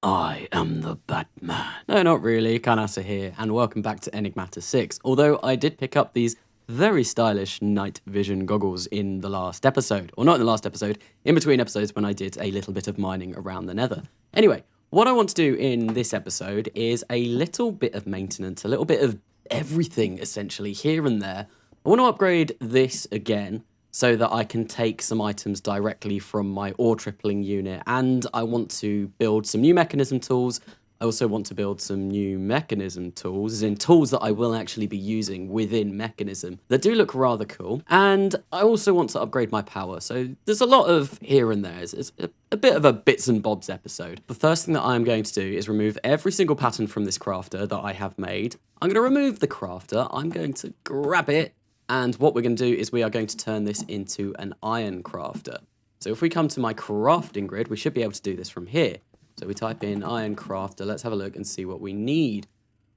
I am the Batman. No, not really. Carnas-B here, and welcome back to Enigmatica 6. Although I did pick up these very stylish night vision goggles in the last episode. Or not in the last episode, in between episodes when I did a little bit of mining around the nether. Anyway, what I want to do in this episode is a little bit of maintenance, a little bit of everything, essentially, here and there. I want to upgrade this again, so that I can take some items directly from my ore tripling unit, and I want to build some new mechanism tools. I also want to build some new mechanism tools, as in tools that I will actually be using within mechanism that do look rather cool, and I also want to upgrade my power, so there's a lot of here and there. It's a bit of a bits and bobs episode. The first thing that I'm going to do is remove every single pattern from this crafter that I have made. I'm going to remove the crafter, I'm going to grab it, and what we're going to do is we are going to turn this into an iron crafter. So if we come to my crafting grid, we should be able to do this from here. So we type in iron crafter. Let's have a look and see what we need.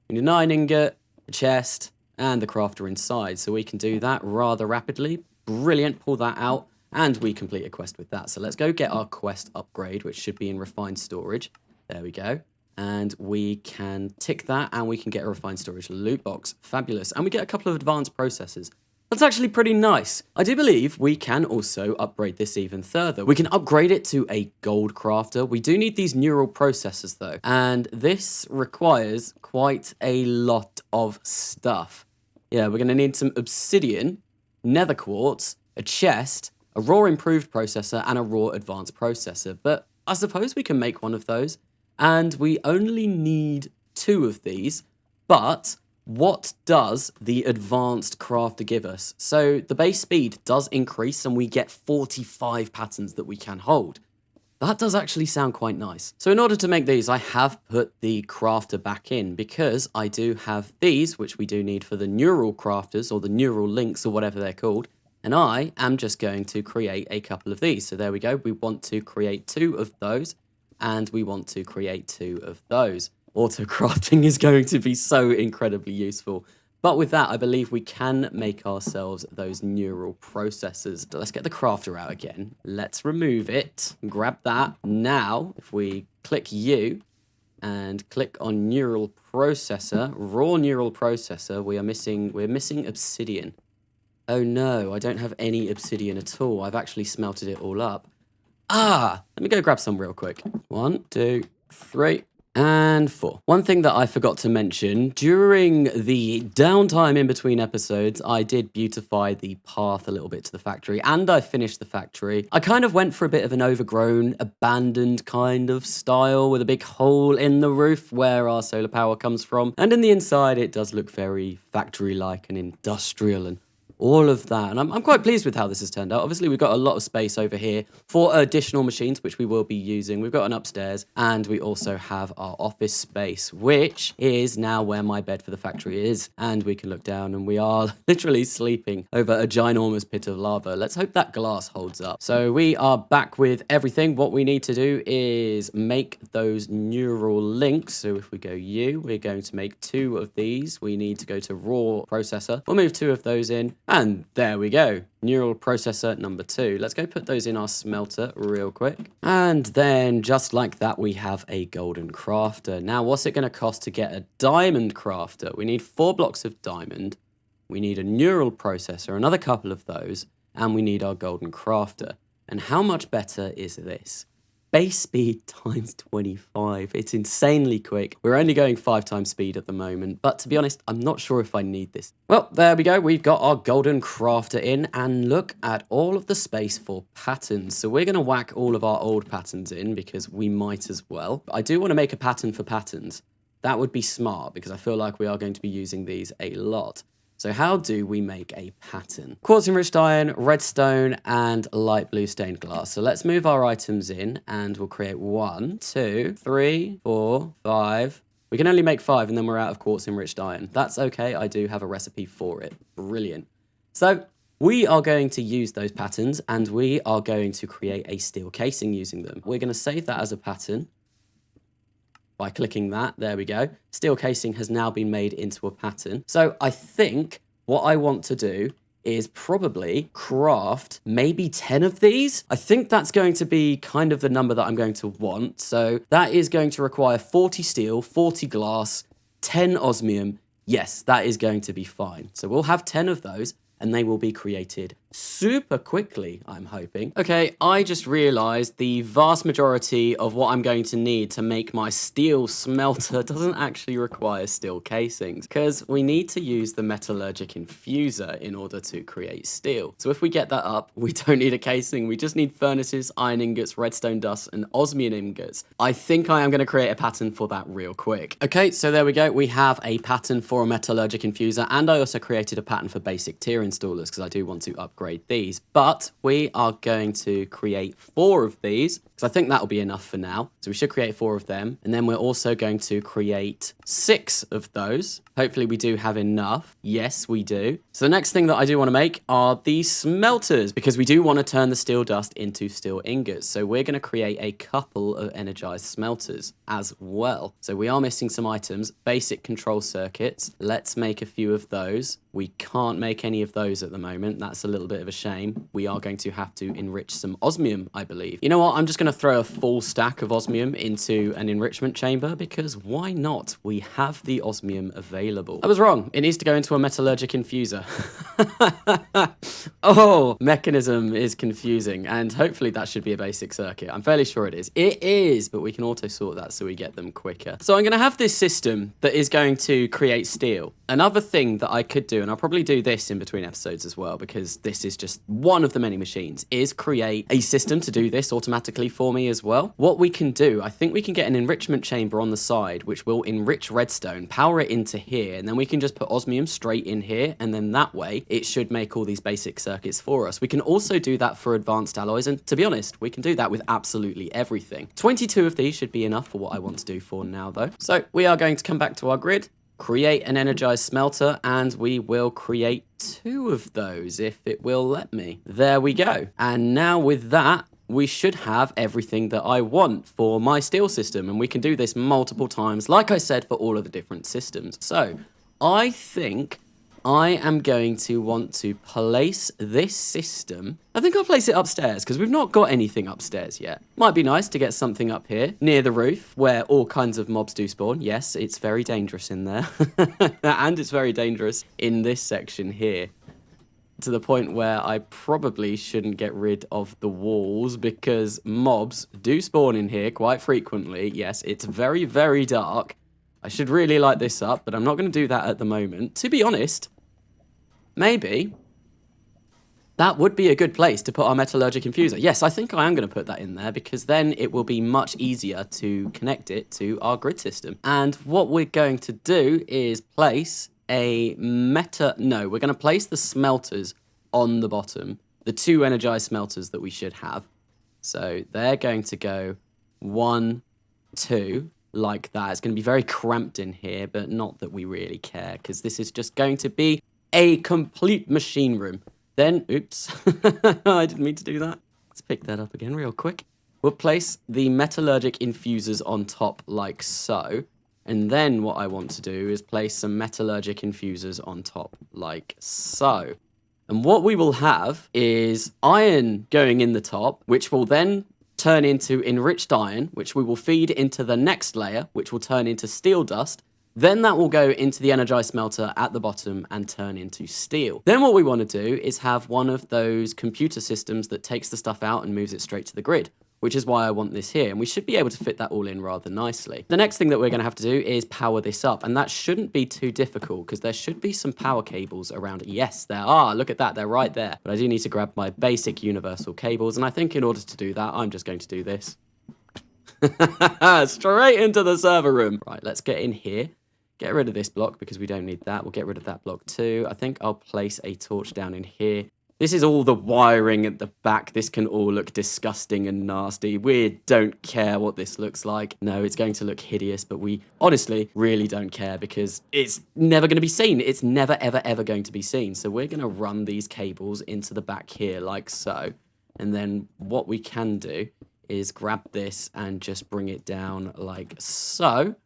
We need an iron ingot, a chest, and the crafter inside. So we can do that rather rapidly. Brilliant. Pull that out, and we complete a quest with that. So let's go get our quest upgrade, which should be in refined storage. There we go. And we can tick that, and we can get a refined storage loot box. Fabulous. And we get a couple of advanced processors. That's actually pretty nice. I do believe we can also upgrade this even further. We can upgrade it to a gold crafter. We do need these neural processors though, and this requires quite a lot of stuff. Yeah, we're going to need some obsidian, nether quartz, a chest, a raw improved processor, and a raw advanced processor. But I suppose we can make one of those, and we only need 2 of these, but what does the advanced crafter give us? So the base speed does increase and we get 45 patterns that we can hold. That does actually sound quite nice. So in order to make these, I have put the crafter back in because I do have these, which we do need for the neural crafters or the neural links or whatever they're called. And I am just going to create a couple of these. So there we go. We want to create 2 of those, and we want to create 2 of those. Auto crafting is going to be so incredibly useful. But with that, I believe we can make ourselves those neural processors. Let's get the crafter out again. Let's remove it. Grab that. Now, if we click U and click on neural processor, raw neural processor, we're missing obsidian. Oh no, I don't have any obsidian at all. I've actually smelted it all up. Let me go grab some real quick. 1, 2, 3. And 4. One thing that I forgot to mention, during the downtime in between episodes, I did beautify the path a little bit to the factory, and I finished the factory. I kind of went for a bit of an overgrown, abandoned kind of style with a big hole in the roof where our solar power comes from. And in the inside, it does look very factory-like and industrial and all of that, and I'm quite pleased with how this has turned out. Obviously, we've got a lot of space over here for additional machines, which we will be using. We've got an upstairs, and we also have our office space, which is now where my bed for the factory is. And we can look down, and we are literally sleeping over a ginormous pit of lava. Let's hope that glass holds up. So we are back with everything. What we need to do is make those neural links. So if we go U, we're going to make 2 of these. We need to go to raw processor. We'll move 2 of those in. And there we go, neural processor number 2. Let's go put those in our smelter real quick. And then just like that, we have a golden crafter. Now, what's it going to cost to get a diamond crafter? We need 4 blocks of diamond. We need a neural processor, another couple of those, and we need our golden crafter. And how much better is this? Base speed times 25. It's insanely quick. We're only going 5 times speed at the moment, but to be honest, I'm not sure if I need this. Well, there we go. We've got our golden crafter in, and look at all of the space for patterns. So we're going to whack all of our old patterns in because we might as well. I do want to make a pattern for patterns. That would be smart because I feel like we are going to be using these a lot. So how do we make a pattern? Quartz enriched iron, redstone, and light blue stained glass. So let's move our items in, and we'll create 1, 2, 3, 4, 5. We can only make 5, and then we're out of quartz enriched iron. That's okay. I do have a recipe for it. Brilliant. So we are going to use those patterns, and we are going to create a steel casing using them. We're going to save that as a pattern. By clicking that, there we go. Steel casing has now been made into a pattern. So I think what I want to do is probably craft maybe 10 of these. I think that's going to be kind of the number that I'm going to want. So that is going to require 40 steel, 40 glass, 10 osmium. Yes, that is going to be fine. So we'll have 10 of those, and they will be created super quickly, I'm hoping. Okay, I just realized the vast majority of what I'm going to need to make my steel smelter doesn't actually require steel casings, because we need to use the Metallurgic Infuser in order to create steel. So if we get that up, we don't need a casing, we just need furnaces, iron ingots, redstone dust, and osmium ingots. I think I am going to create a pattern for that real quick. Okay, so there we go. We have a pattern for a Metallurgic Infuser, and I also created a pattern for basic tier installers, because I do want to upgrade these, but we are going to create 4 of these because I think that'll be enough for now. So we should create 4 of them, and then we're also going to create 6 of those. Hopefully we do have enough. Yes, we do. So the next thing that I do want to make are these smelters, because we do want to turn the steel dust into steel ingots. So we're going to create a couple of energized smelters as well. So we are missing some items, basic control circuits. Let's make a few of those. We can't make any of those at the moment. That's a little bit of a shame. We are going to have to enrich some osmium, I believe. You know what? I'm just going to throw a full stack of osmium into an enrichment chamber, because why not? We have the osmium available. I was wrong. It needs to go into a metallurgic infuser. Oh, mechanism is confusing, and hopefully that should be a basic circuit. I'm fairly sure it is. It is, but we can auto sort that so we get them quicker. So I'm going to have this system that is going to create steel. Another thing that I could do, and I'll probably do this in between episodes as well, because this is just one of the many machines, is create a system to do this automatically for me as well. What we can do, I think we can get an enrichment chamber on the side, which will enrich redstone, power it into here, and then we can just put osmium straight in here, and then that way it should make all these basic circuits for us. We can also do that for advanced alloys, and to be honest, we can do that with absolutely everything. 22 of these should be enough for what I want to do for now though. So we are going to come back to our grid, create an energized smelter, and we will create 2 of those if it will let me. There we go. And now with that, we should have everything that I want for my steel system, and we can do this multiple times, like I said, for all of the different systems. So I think I am going to want to place this system. I think I'll place it upstairs because we've not got anything upstairs yet. Might be nice to get something up here near the roof where all kinds of mobs do spawn. Yes, it's very dangerous in there. And it's very dangerous in this section here, to the point where I probably shouldn't get rid of the walls because mobs do spawn in here quite frequently. Yes, it's very, very dark. I should really light this up, but I'm not going to do that at the moment. To be honest, maybe that would be a good place to put our metallurgic infuser. Yes, I think I am going to put that in there because then it will be much easier to connect it to our grid system. And what we're going to do is place we're going to place the smelters on the bottom, the 2 energized smelters that we should have. So they're going to go 1, 2, like that. It's going to be very cramped in here, but not that we really care because this is just going to be a complete machine room. Then, oops, I didn't mean to do that. Let's pick that up again real quick. We'll place the metallurgic infusers on top like so. And then what I want to do is place some metallurgic infusers on top like so. And what we will have is iron going in the top, which will then turn into enriched iron, which we will feed into the next layer, which will turn into steel dust. Then that will go into the energized smelter at the bottom and turn into steel. Then what we want to do is have one of those computer systems that takes the stuff out and moves it straight to the grid, which is why I want this here. And we should be able to fit that all in rather nicely. The next thing that we're going to have to do is power this up. And that shouldn't be too difficult because there should be some power cables around it. Yes, there are. Look at that. They're right there. But I do need to grab my basic universal cables. And I think in order to do that, I'm just going to do this. Straight into the server room. Right, let's get in here. Get rid of this block because we don't need that. We'll get rid of that block too. I think I'll place a torch down in here. This is all the wiring at the back. This can all look disgusting and nasty. We don't care what this looks like. No, it's going to look hideous, but we honestly really don't care because it's never going to be seen. It's never, ever, ever going to be seen. So we're going to run these cables into the back here like so. And then what we can do is grab this and just bring it down like so.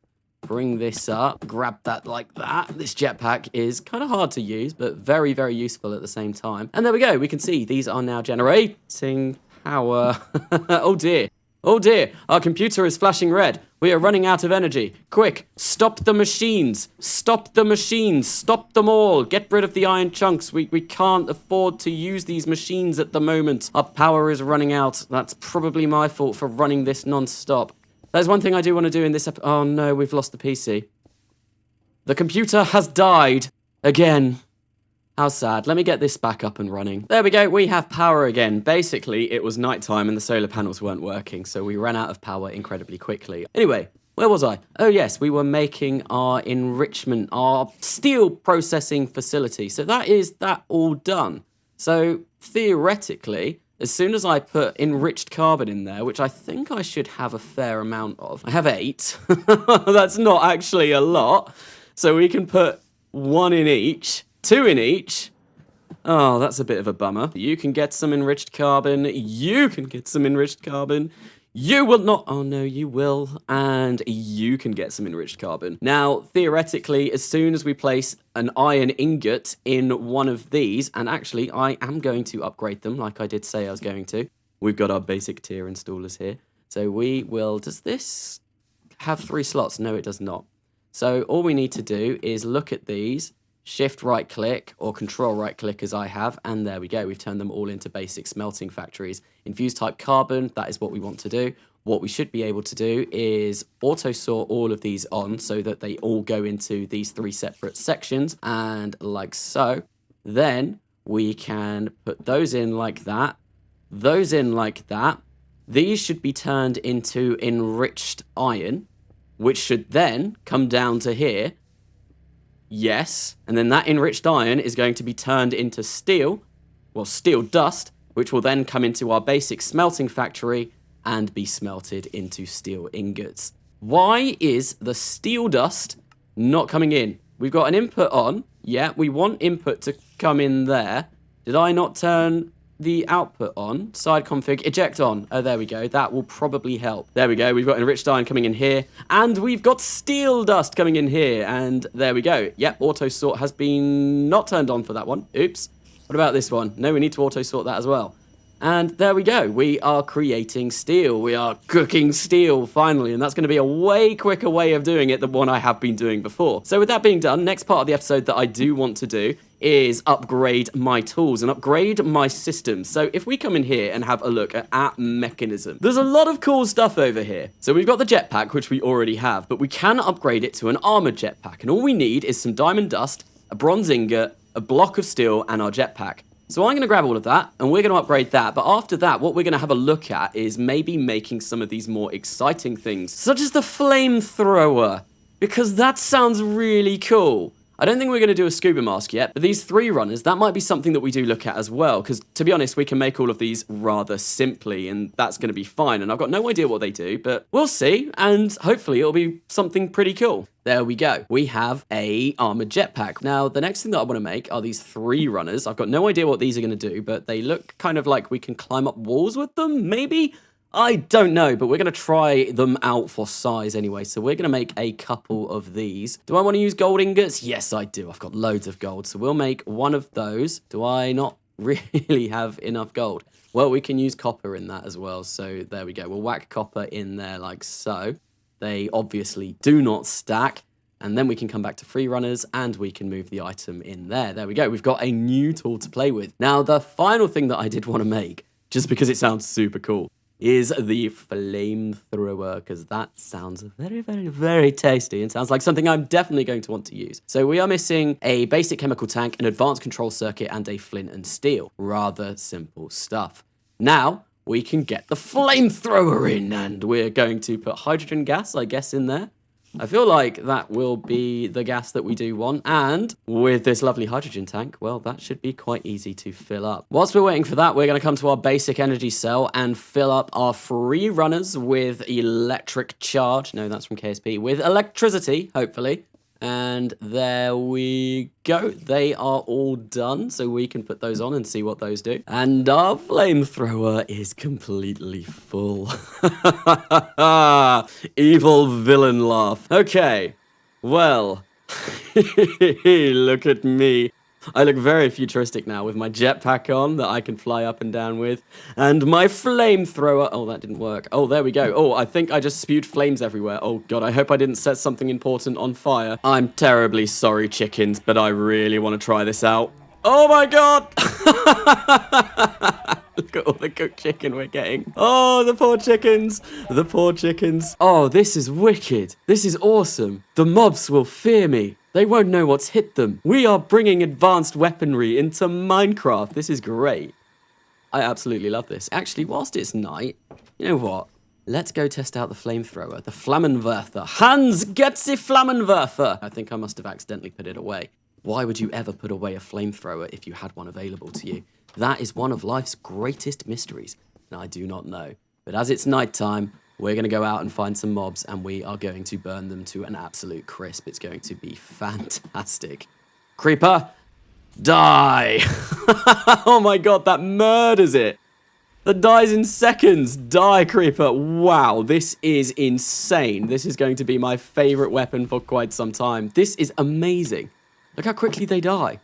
bring this up, grab that like that. This jetpack is kind of hard to use, but very, very useful at the same time. And there we go. We can see these are now generating power. Oh dear. Oh dear, our computer is flashing red. We are running out of energy. Quick, stop the machines. Stop the machines. Stop them all. Get rid of the iron chunks. We can't afford to use these machines at the moment. Our power is running out. That's probably my fault for running this non-stop. There's one thing I do want to do in this episode. Oh no, we've lost the PC. The computer has died again. How sad. Let me get this back up and running. There we go. We have power again. Basically, it was nighttime and the solar panels weren't working, so we ran out of power incredibly quickly. Anyway, where was I? Oh yes, we were making our enrichment, our steel processing facility. So that is that all done. So theoretically, as soon as I put enriched carbon in there, which I think I should have a fair amount of. I have 8. That's not actually a lot. So we can put 1 in each. 2 in each. Oh, that's a bit of a bummer. You can get some enriched carbon. You can get some enriched carbon. You will not. Oh, no, you will. And you can get some enriched carbon. Now, theoretically, as soon as we place an iron ingot in one of these, and actually, I am going to upgrade them like I did say I was going to. We've got our basic tier installers here. So we will. Does this have 3 slots? No, it does not. So all we need to do is look at these. Shift right click or control right click as I have, and there we go. We've turned them all into basic smelting factories. Infuse type carbon, that is what we want to do. What we should be able to do is auto sort all of these on so that they all go into these 3 separate sections, and like so. Then we can put those in like that, those in like that. These should be turned into enriched iron, which should then come down to here. Yes, and then that enriched iron is going to be turned into steel, well, steel dust, which will then come into our basic smelting factory and be smelted into steel ingots. Why is the steel dust not coming in? We've got an input on. Yeah, we want input to come in there. Did I not turn the output on? Side config, eject on. Oh, there we go. That will probably help. There we go. We've got enriched iron coming in here, and we've got steel dust coming in here, and there we go. Yep, auto sort has been not turned on for that one. Oops. What about this one? No, we need to auto sort that as well. And there we go. We are creating steel. We are cooking steel, finally. And that's going to be a way quicker way of doing it than one I have been doing before. So with that being done, next part of the episode that I do want to do is upgrade my tools and upgrade my systems. So if we come in here and have a look at our mechanism, there's a lot of cool stuff over here. So we've got the jetpack, which we already have, but we can upgrade it to an armored jetpack. And all we need is some diamond dust, a bronze ingot, a block of steel, and our jetpack. So I'm going to grab all of that, and we're going to upgrade that. But after that, what we're going to have a look at is maybe making some of these more exciting things, such as the flamethrower, because that sounds really cool. I don't think we're going to do a scuba mask yet, but these 3 runners, that might be something that we do look at as well, because to be honest, we can make all of these rather simply, and that's going to be fine. And I've got no idea what they do, but we'll see, and hopefully it'll be something pretty cool. There we go. We have a armored jetpack. Now, the next thing that I want to make are these 3 runners. I've got no idea what these are going to do, but they look kind of like we can climb up walls with them, maybe? I don't know, but we're going to try them out for size anyway. So we're going to make a couple of these. Do I want to use gold ingots? Yes, I do. I've got loads of gold. So we'll make one of those. Do I not really have enough gold? Well, we can use copper in that as well. So there we go. We'll whack copper in there like so. They obviously do not stack. And then we can come back to free runners and we can move the item in there. There we go. We've got a new tool to play with. Now, the final thing that I did want to make, just because it sounds super cool, is the flamethrower, because that sounds very, very, very tasty and sounds like something I'm definitely going to want to use. So we are missing a basic chemical tank, an advanced control circuit, and a flint and steel. Rather simple stuff. Now, we can get the flamethrower in, and we're going to put hydrogen gas, I guess, in there. I feel like that will be the gas that we do want. And with this lovely hydrogen tank, well, that should be quite easy to fill up. Whilst we're waiting for that, we're going to come to our basic energy cell and fill up our free runners with electric charge. No, that's from KSP. With electricity, hopefully. And there we go. They are all done, so we can put those on and see what those do. And our flamethrower is completely full. Evil villain laugh. Okay, well, look at me. I look very futuristic now with my jetpack on that I can fly up and down with. And my flamethrower. Oh, that didn't work. Oh, there we go. Oh, I think I just spewed flames everywhere. Oh, God, I hope I didn't set something important on fire. I'm terribly sorry, chickens, but I really want to try this out. Oh, my God. Look at all the cooked chicken we're getting. Oh, the poor chickens. The poor chickens. Oh, this is wicked. This is awesome. The mobs will fear me. They won't know what's hit them. We are bringing advanced weaponry into Minecraft. This is great. I absolutely love this. Actually, whilst it's night, you know what? Let's go test out the flamethrower. The Flammenwerfer. Hans, get the Flammenwerfer. I think I must have accidentally put it away. Why would you ever put away a flamethrower if you had one available to you? That is one of life's greatest mysteries. And I do not know. But as it's nighttime, we're going to go out and find some mobs, and we are going to burn them to an absolute crisp. It's going to be fantastic. Creeper, die! Oh my God, that murders it. That dies in seconds. Die, Creeper. Wow, this is insane. This is going to be my favorite weapon for quite some time. This is amazing. Look how quickly they die.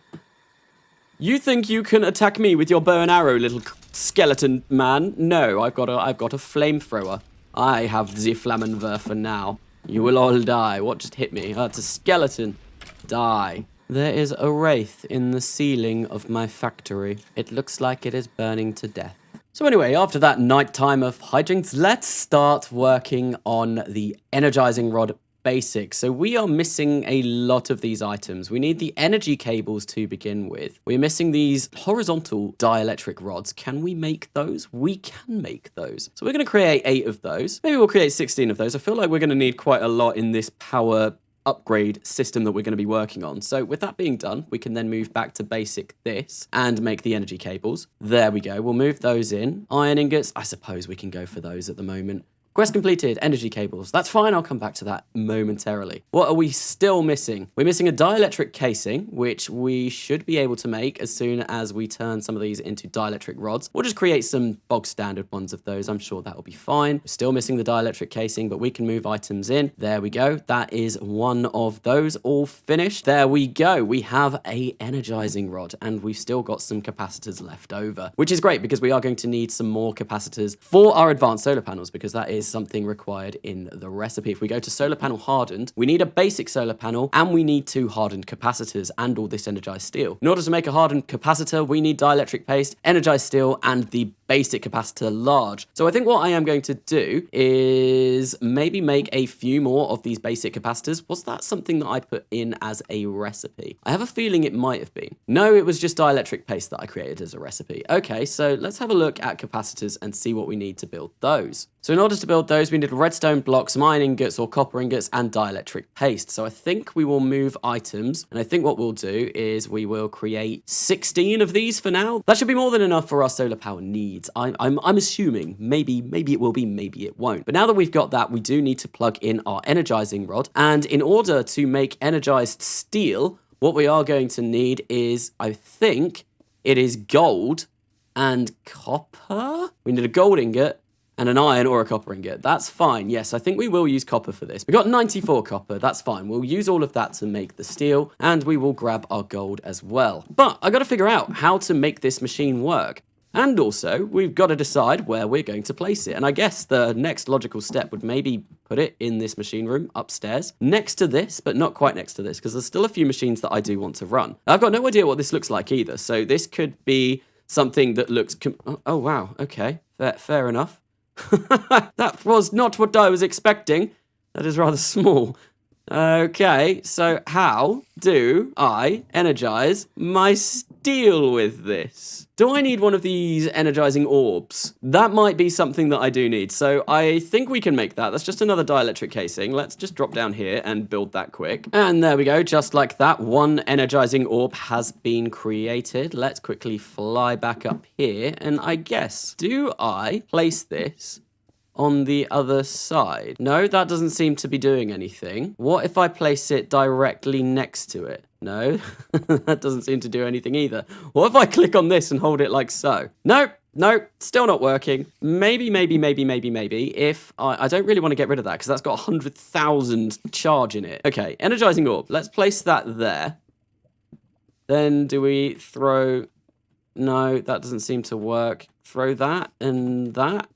You think you can attack me with your bow and arrow, little skeleton man? No, I've got a flamethrower. I have the Flammenwerfer now. You will all die. What just hit me? Oh, it's a skeleton. Die. There is a wraith in the ceiling of my factory. It looks like it is burning to death. So anyway, after that nighttime of hijinks, let's start working on the Energizing Rod Basics. So we are missing a lot of these items. We need the energy cables to begin with. We're missing these horizontal dielectric rods. Can we make those? We can make those. So we're going to create 8 of those. Maybe we'll create 16 of those. I feel like we're going to need quite a lot in this power upgrade system that we're going to be working on. So with that being done, we can then move back to basic this and make the energy cables. There we go. We'll move those in. Iron ingots, I suppose we can go for those at the moment. Quest completed, energy cables. That's fine, I'll come back to that momentarily. What are we still missing? We're missing a dielectric casing, which we should be able to make as soon as we turn some of these into dielectric rods. We'll just create some bog standard ones of those. I'm sure that will be fine. We're still missing the dielectric casing, but we can move items in. There we go. That is one of those all finished. There we go. We have a energizing rod, and we've still got some capacitors left over, which is great because we are going to need some more capacitors for our advanced solar panels, because that is something required in the recipe. If we go to solar panel hardened, we need a basic solar panel and we need 2 hardened capacitors and all this energized steel. In order to make a hardened capacitor, we need dielectric paste, energized steel, and the basic capacitor large. So I think what I am going to do is maybe make a few more of these basic capacitors. Was that something that I put in as a recipe? I have a feeling it might have been. No, it was just dielectric paste that I created as a recipe. Okay, so let's have a look at capacitors and see what we need to build those. So in order to build those, we need redstone blocks, some iron ingots or copper ingots, and dielectric paste. So I think we will move items, and I think what we'll do is we will create 16 of these for now. That should be more than enough for our solar power needs. I'm assuming. Maybe it will be, maybe it won't. But now that we've got that, we do need to plug in our energizing rod. And in order to make energized steel, what we are going to need is, I think, it is gold and copper. We need a gold ingot and an iron or a copper ingot. That's fine. Yes, I think we will use copper for this. We got 94 copper. That's fine. We'll use all of that to make the steel, and we will grab our gold as well. But I got to figure out how to make this machine work. And also, we've got to decide where we're going to place it. And I guess the next logical step would maybe put it in this machine room upstairs, next to this, but not quite next to this, because there's still a few machines that I do want to run. I've got no idea what this looks like either. So this could be something that looks... Oh, wow. Okay. Fair enough. That was not what I was expecting. That is rather small. Okay, so how do I energize my steel with this? Do I need one of these energizing orbs? That might be something that I do need. So I think we can make that. That's just another dielectric casing. Let's just drop down here and build that quick. And there we go, just like that. One energizing orb has been created. Let's quickly fly back up here. And I guess, do I place this on the other side? No, that doesn't seem to be doing anything. What if I place it directly next to it? No, that doesn't seem to do anything either. What if I click on this and hold it like so? Nope. No, still not working. Maybe. If I don't really want to get rid of that because that's got 100,000 charge in it. Okay, energizing orb. Let's place that there. Then do we throw... No, that doesn't seem to work. Throw that and that.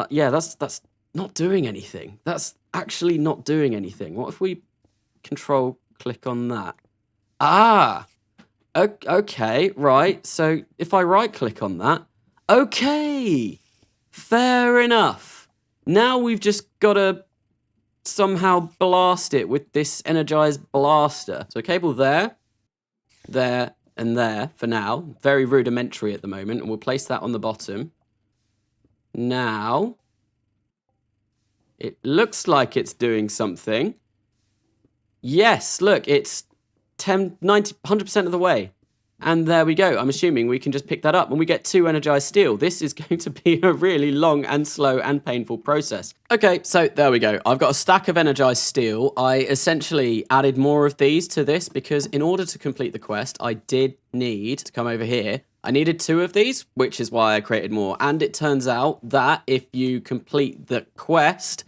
Yeah, that's not doing anything. That's actually not doing anything. What if we control click on that? Ah! Okay, right. So if I right click on that, okay, fair enough. Now we've just got to somehow blast it with this energized blaster. So a cable there, and there for now. Very rudimentary at the moment, and we'll place that on the bottom. Now, it looks like it's doing something. Yes, look, it's 100% of the way. And there we go. I'm assuming we can just pick that up and we get 2 energized steel. This is going to be a really long and slow and painful process. Okay, so there we go. I've got a stack of energized steel. I essentially added more of these to this because in order to complete the quest, I did need to come over here. I needed 2 of these, which is why I created more. And it turns out that if you complete the quest,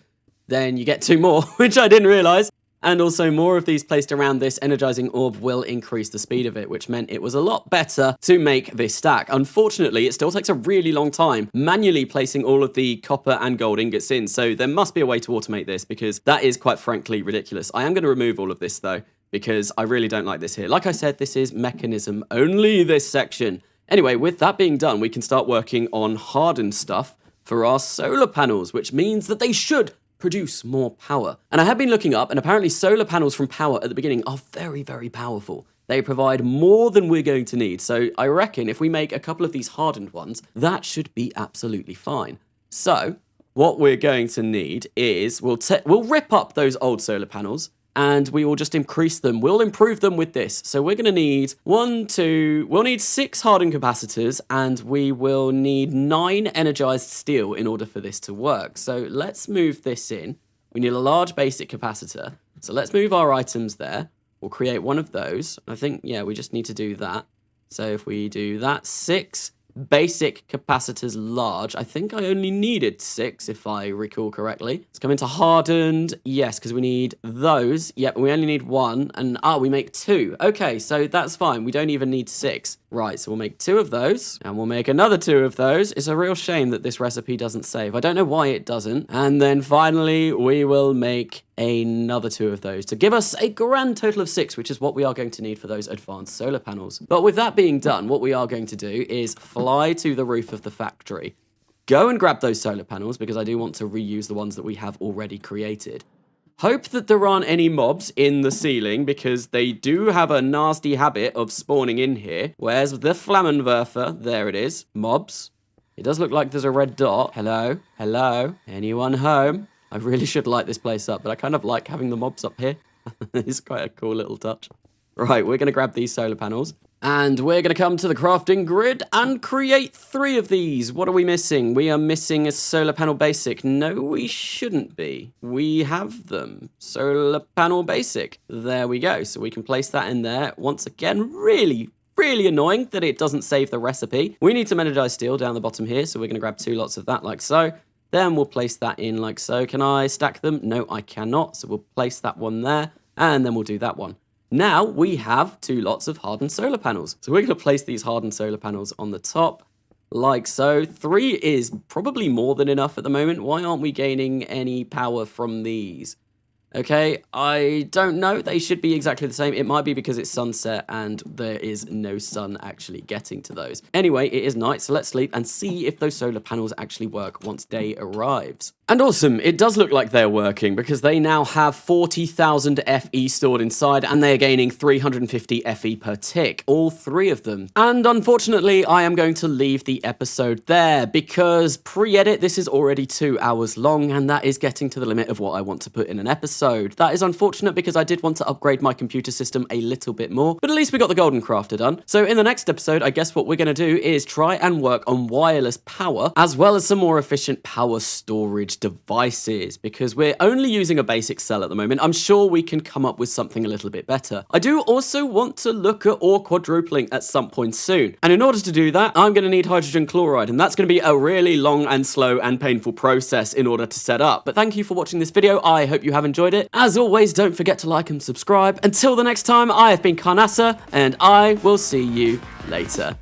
then you get 2 more, which I didn't realize. And also more of these placed around this energizing orb will increase the speed of it, which meant it was a lot better to make this stack. Unfortunately, it still takes a really long time manually placing all of the copper and gold ingots in. So there must be a way to automate this because that is quite frankly ridiculous. I am going to remove all of this though, because I really don't like this here. Like I said, this is mechanism only, this section. Anyway, with that being done, we can start working on hardened stuff for our solar panels, which means that they should produce more power. And I have been looking up, and apparently solar panels from power at the beginning are very, very powerful. They provide more than we're going to need. So I reckon if we make a couple of these hardened ones, that should be absolutely fine. So what we're going to need is we'll rip up those old solar panels and we will just increase them. We'll improve them with this. So we're going to need we'll need 6 hardened capacitors and we will need 9 energized steel in order for this to work. So let's move this in. We need a large basic capacitor. So let's move our items there. We'll create one of those. I think, yeah, we just need to do that. So if we do that, 6 basic capacitors large. I think I only needed 6 if I recall correctly. Let's come into hardened. Yes, because we need those. Yep, we only need 1. And we make 2. Okay, so that's fine. We don't even need 6. Right, so we'll make 2 of those. And we'll make another 2 of those. It's a real shame that this recipe doesn't save. I don't know why it doesn't. And then finally, we will make another 2 of those to give us a grand total of 6, which is what we are going to need for those advanced solar panels. But with that being done, what we are going to do is fly to the roof of the factory, go and grab those solar panels because I do want to reuse the ones that we have already created. Hope that there aren't any mobs in the ceiling because they do have a nasty habit of spawning in here. Where's the FLAMETHROWER? There it is. Mobs. It does look like there's a red dot. Hello? Hello? Anyone home? I really should light this place up, but I kind of like having the mobs up here. It's quite a cool little touch. Right, we're going to grab these solar panels. And we're going to come to the crafting grid and create 3 of these. What are we missing? We are missing a solar panel basic. No, we shouldn't be. We have them. Solar panel basic. There we go. So we can place that in there. Once again, really annoying that it doesn't save the recipe. We need some energized steel down the bottom here. So we're going to grab 2 lots of that like so. Then we'll place that in like so. Can I stack them? No, I cannot. So we'll place that one there. And then we'll do that one. Now we have 2 lots of hardened solar panels. So we're going to place these hardened solar panels on the top like so. 3 is probably more than enough at the moment. Why aren't we gaining any power from these? Okay, I don't know. They should be exactly the same. It might be because it's sunset and there is no sun actually getting to those. Anyway, it is night, so let's sleep and see if those solar panels actually work once day arrives. And awesome, it does look like they're working because they now have 40,000 FE stored inside and they are gaining 350 FE per tick, all three of them. And unfortunately, I am going to leave the episode there because pre-edit, this is already 2 hours long and that is getting to the limit of what I want to put in an episode. That is unfortunate because I did want to upgrade my computer system a little bit more, but at least we got the golden crafter done. So in the next episode, I guess what we're going to do is try and work on wireless power as well as some more efficient power storage devices because we're only using a basic cell at the moment. I'm sure we can come up with something a little bit better. I do also want to look at ore quadrupling at some point soon. And in order to do that, I'm going to need hydrogen chloride, and that's going to be a really long and slow and painful process in order to set up. But thank you for watching this video. I hope you have enjoyed it. As always, don't forget to like and subscribe. Until the next time, I have been Carnas, and I will see you later.